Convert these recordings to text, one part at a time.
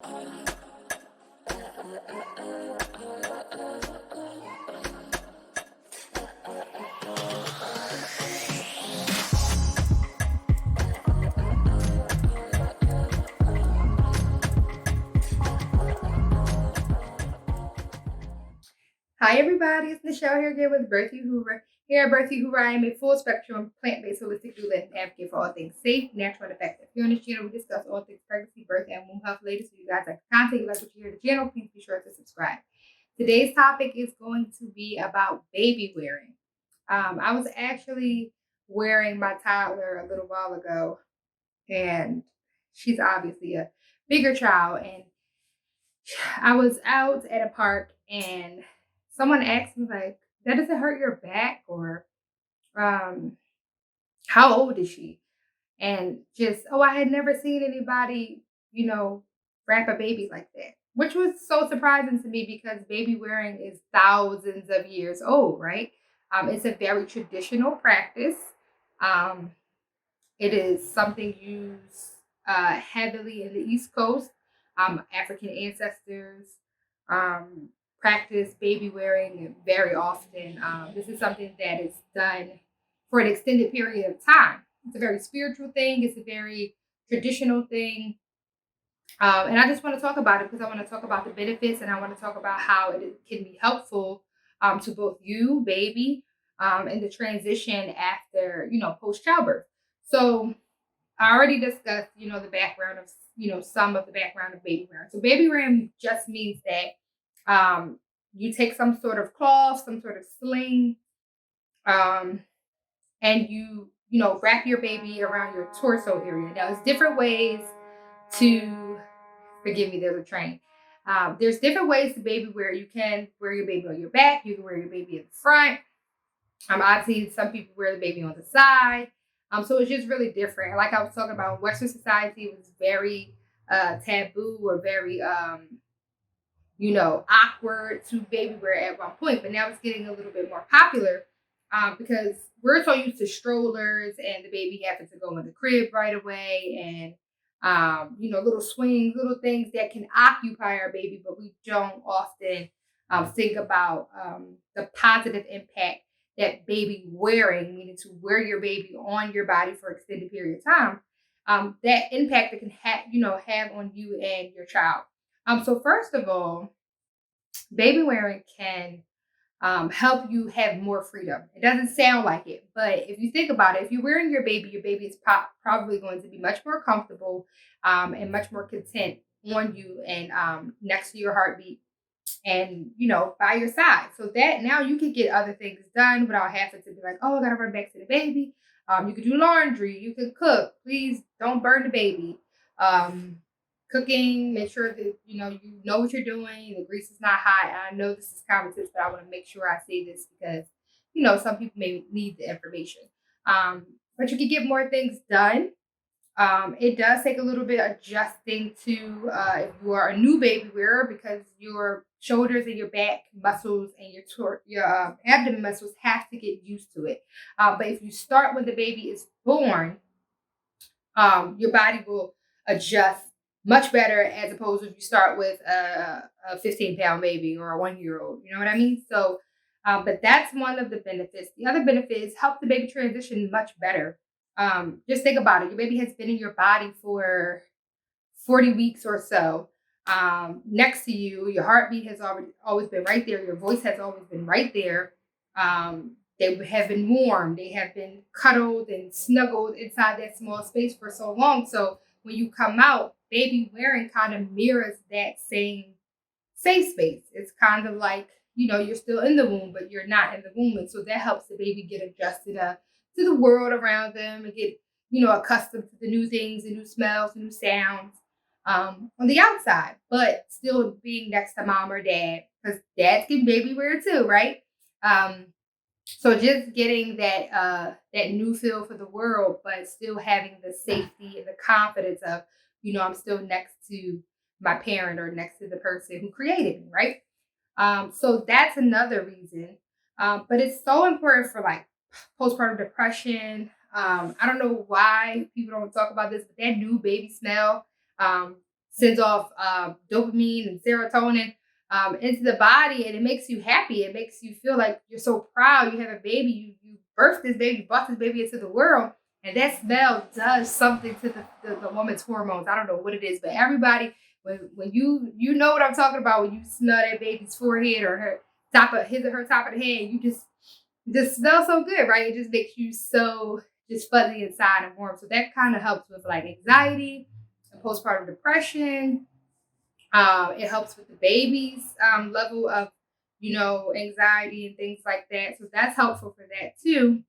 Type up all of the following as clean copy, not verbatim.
Hi everybody, it's Michelle here again with birthuhura. Here at birthuhura, I am a full spectrum plant-based holistic doula and advocate for all things safe, natural, and effective. Here on this channel, we discuss all things pregnancy, birth, and womb health related. So you guys like the content, you like what you hear on the channel, please be sure to subscribe. Today's topic is going to be about baby wearing. I was actually wearing my toddler a little while ago, and she's obviously a bigger child, and I was out at a park and someone asked me like, "That doesn't hurt your back?" or um, "How old is she?" And just, oh, I had never seen anybody, wrap a baby like that, which was so surprising to me because baby wearing is thousands of years old, right? It's a very traditional practice. Um, it is something used heavily in the East Coast. African ancestors um, practice baby wearing very often. This is something that is done for an extended period of time. It's a very spiritual thing, it's a very traditional thing. And I just want to talk about it because I want to talk about the benefits and I want to talk about how it can be helpful to both you, baby, and the transition after, post childbirth. So, I already discussed, the background of, some of the background of baby wearing. So baby wearing just means that you take some sort of cloth, some sort of sling, um, and wrap your baby around your torso area. Now, there's different ways to, forgive me, there's a train. There's different ways to baby wear. You can wear your baby on your back. You can wear your baby in the front. Obviously, some people wear the baby on the side. So it's just really different. Like I was talking about, Western society it was very taboo or very, awkward to baby wear at one point. But now it's getting a little bit more popular because we're so used to strollers and the baby having to go in the crib right away and, little swings, little things that can occupy our baby, but we don't often think about the positive impact that baby wearing, meaning to wear your baby on your body for extended period of time, that impact it can have on you and your child. So first of all, baby wearing can help you have more freedom. It doesn't sound like it, but if you think about it, if you're wearing your baby is probably going to be much more comfortable and much more content on you and next to your heartbeat and by your side, so that now you can get other things done without having to be like, oh, I gotta run back to the baby. You can do laundry, you can cook. Please don't burn the baby. um Cooking, make sure that you know what you're doing, the grease is not hot. And I know this is common sense, but I want to make sure I say this because some people may need the information. But you can get more things done. It does take a little bit adjusting to if you are a new baby wearer because your shoulders and your back muscles and your abdomen muscles have to get used to it. But if you start when the baby is born, your body will adjust much better as opposed to if you start with a 15-pound baby or a 1 year old. You know what I mean? So, but that's one of the benefits. The other benefit is help the baby transition much better. Just think about it. Your baby has been in your body for 40 weeks or so. Next to you, your heartbeat has always been right there. Your voice has always been right there. They have been warm. They have been cuddled and snuggled inside that small space for so long. So when you come out, baby wearing kind of mirrors that same safe space. It's kind of like, you're still in the womb, but you're not in the womb. And so that helps the baby get adjusted to the world around them and get, accustomed to the new things, the new smells, the new sounds on the outside, but still being next to mom or dad because dads can baby wear too, right? Um, so just getting that new feel for the world, but still having the safety and the confidence of, I'm still next to my parent or next to the person who created me, right? So that's another reason. But it's so important for like postpartum depression. I don't know why people don't talk about this, but that new baby smell, sends off dopamine and serotonin into the body, and it makes you happy. It makes you feel like you're so proud. You have a baby. You birthed this baby, you brought this baby into the world, and that smell does something to the woman's hormones. I don't know what it is, but everybody, when you know what I'm talking about, when you smell that baby's forehead or her top of his or her top of the head, you just smell so good, right? It just makes you so just fuzzy inside and warm. So that kind of helps with like anxiety and postpartum depression. It helps with the baby's level of, anxiety and things like that. So that's helpful for that too.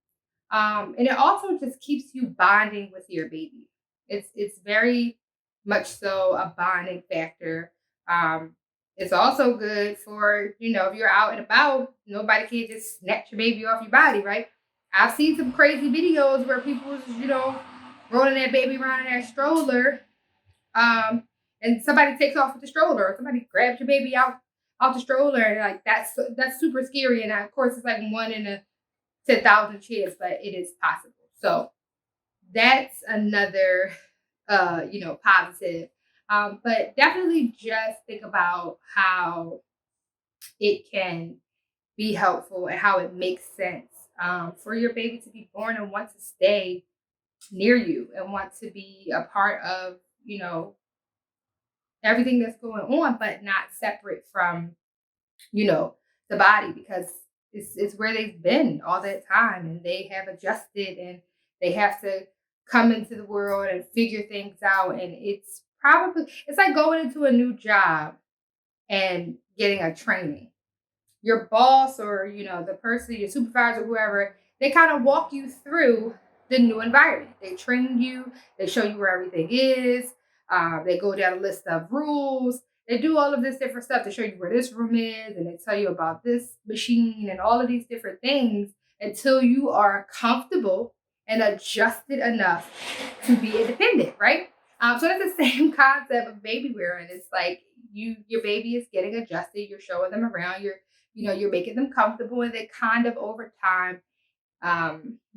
And it also just keeps you bonding with your baby. It's very much so a bonding factor. Um, it's also good for, if you're out and about, nobody can just snatch your baby off your body, right? I've seen some crazy videos where people, rolling that baby around in that stroller, um, and somebody takes off with the stroller, or somebody grabs your baby out the stroller, and like that's super scary. And of course, it's like one in a 10,000 chance, but it is possible. So that's another, positive. But definitely just think about how it can be helpful and how it makes sense for your baby to be born and want to stay near you and want to be a part of, everything that's going on, but not separate from, you know, the body, because it's where they've been all that time, and they have adjusted, and they have to come into the world and figure things out. And it's like going into a new job and getting a training. Your boss, or the person, your supervisor, whoever, they kind of walk you through the new environment. They train you, they show you where everything is. They go down a list of rules. They do all of this different stuff to show you where this room is, and they tell you about this machine and all of these different things until you are comfortable and adjusted enough to be independent, right? So that's the same concept of baby wearing. It's like your baby is getting adjusted. You're showing them around. You're making them comfortable, and they kind of over time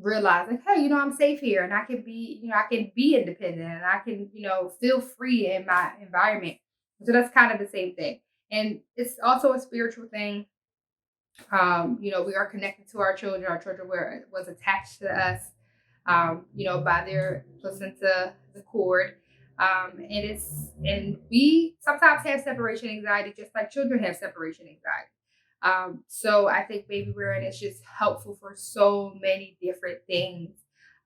realize like, hey, I'm safe here, and I can be independent, and I can, feel free in my environment. So that's kind of the same thing. And it's also a spiritual thing. We are connected to our children. Our children was attached to us, by their placenta, the cord. And we sometimes have separation anxiety, just like children have separation anxiety. So I think baby wearing is just helpful for so many different things.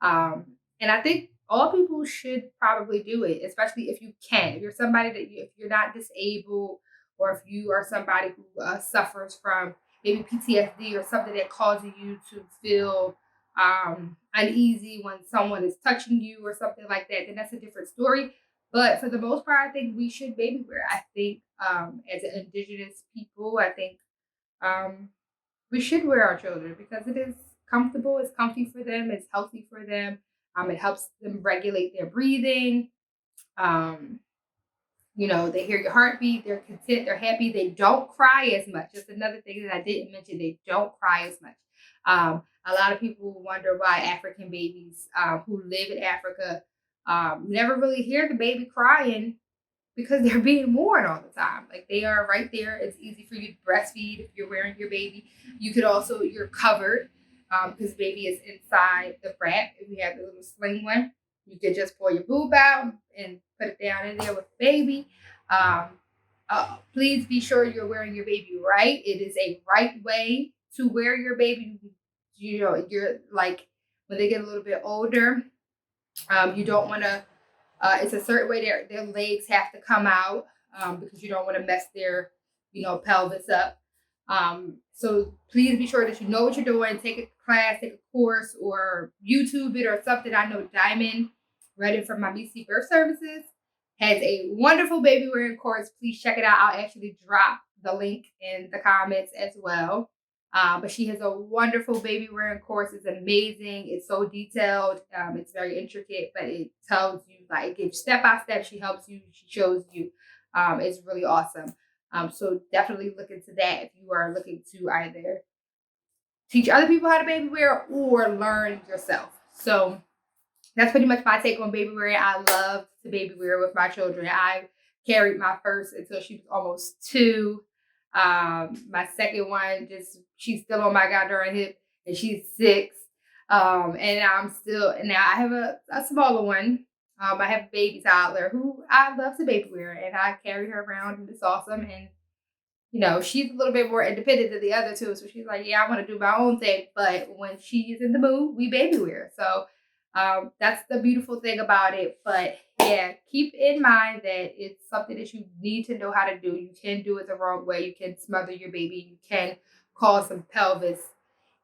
And I think all people should probably do it, especially if you can. If you're somebody if you're not disabled, or if you are somebody who suffers from maybe PTSD or something that causes you to feel uneasy when someone is touching you or something like that, then that's a different story. But for the most part, I think we should baby wear. I think as an indigenous people, I think um, we should wear our children because it is comfortable, it's comfy for them, it's healthy for them. It helps them regulate their breathing. Um, they hear your heartbeat, they're content, they're happy, they don't cry as much. That's another thing that I didn't mention. They don't cry as much. A lot of people wonder why African babies who live in Africa never really hear the baby crying, because they're being worn all the time. Like, they are right there. It's easy for you to breastfeed if you're wearing your baby. You're covered because baby is inside the wrap. If you have the little sling one, you can just pull your boob out and put it down in there with the baby. Um, Please be sure you're wearing your baby right. It is a right way to wear your baby. You're like, when they get a little bit older, you don't want to it's a certain way their legs have to come out because you don't want to mess their, pelvis up. So please be sure that you know what you're doing. Take a class, take a course, or YouTube it or something. I know Diamond, Ready from my BC Birth Services, has a wonderful baby wearing course. Please check it out. I'll actually drop the link in the comments as well. But she has a wonderful baby wearing course. It's amazing. It's so detailed. It's very intricate, but it tells you, like, it gives step by step. She helps you. She shows you. It's really awesome. So definitely look into that if you are looking to either teach other people how to baby wear or learn yourself. So that's pretty much my take on baby wear. I love to baby wear with my children. I carried my first until she was almost 2. My second one, she's still on my goddamn hip, and she's 6. And now I have a smaller one. I have a baby toddler who I love to baby wear, and I carry her around, and it's awesome. And she's a little bit more independent than the other two. So she's like, yeah, I want to do my own thing. But when she's in the mood, we baby wear. So that's the beautiful thing about it. But yeah, keep in mind that it's something that you need to know how to do. You can do it the wrong way. You can smother your baby. You can cause some pelvis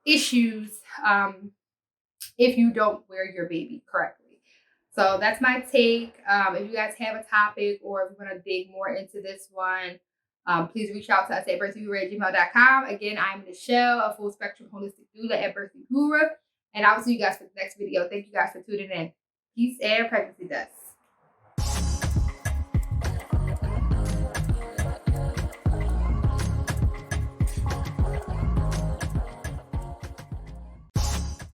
issues if you don't wear your baby correctly. So that's my take. If you guys have a topic or if you want to dig more into this one, please reach out to us at birthuhura@gmail.com. Again, I'm Michelle, a full spectrum holistic doula at Birth Uhura. And I'll see you guys for the next video. Thank you guys for tuning in. Peace and pregnancy dust.